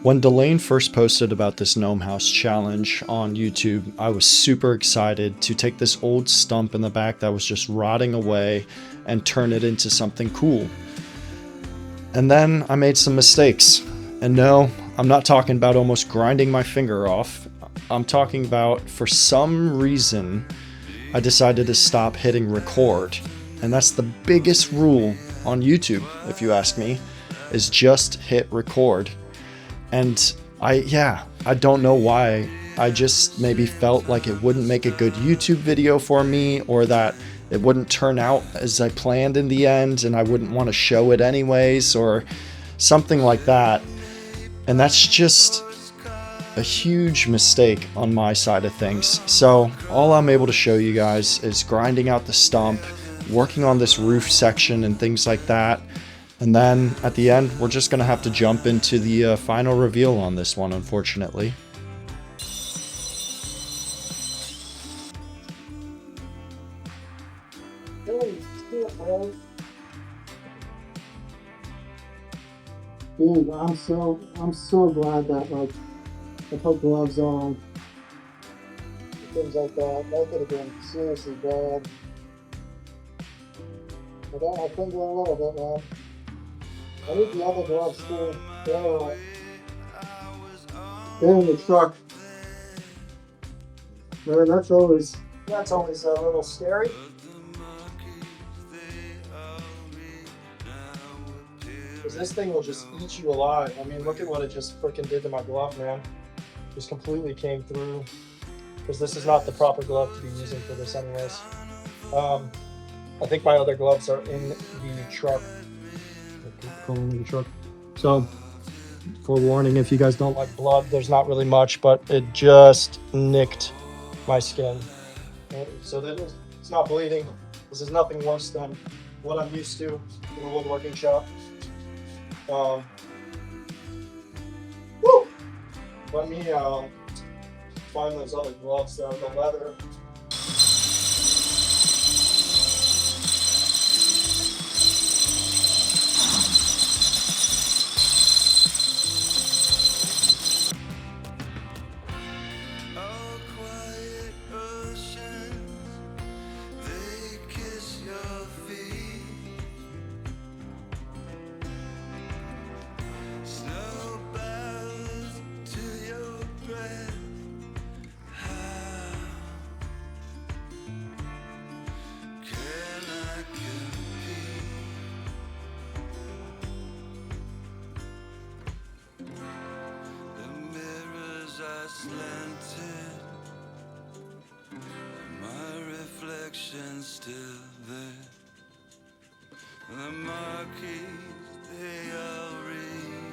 When Delane first posted about this Gnome House challenge on YouTube, I was super excited to take this old stump in the back that was just rotting away and turn it into something cool. And then I made some mistakes. And no, I'm not talking about almost grinding my finger off. I'm talking about, for some reason, I decided to stop hitting record. And that's the biggest rule on YouTube, if you ask me, is just hit record. And I don't know why. I just maybe felt like it wouldn't make a good YouTube video for me, or that it wouldn't turn out as I planned in the end and I wouldn't want to show it anyways, or something like that. And that's just a huge mistake on my side of things. So all I'm able to show you guys is grinding out the stump, working on this roof section and things like that. And then at the end, we're just going to have to jump into the final reveal on this one, unfortunately. Dude, I'm so glad that like I put gloves on. Things like that. That could have been seriously bad. But I think we're a little bit, man. I need the other gloves too. They're in the truck. Man, that's always a little scary. Because this thing will just eat you alive. I mean, look at what it just freaking did to my glove, man. Just completely came through. Because this is not the proper glove to be using for this anyways. I think my other gloves are in the truck. So, forewarning, if you guys don't like blood, there's not really much, but it just nicked my skin. So it's not bleeding. This is nothing worse than what I'm used to in a woodworking shop. Woo! Let me find those other gloves that are the leather. Slanted, my reflection still there. The marquees, they all ring.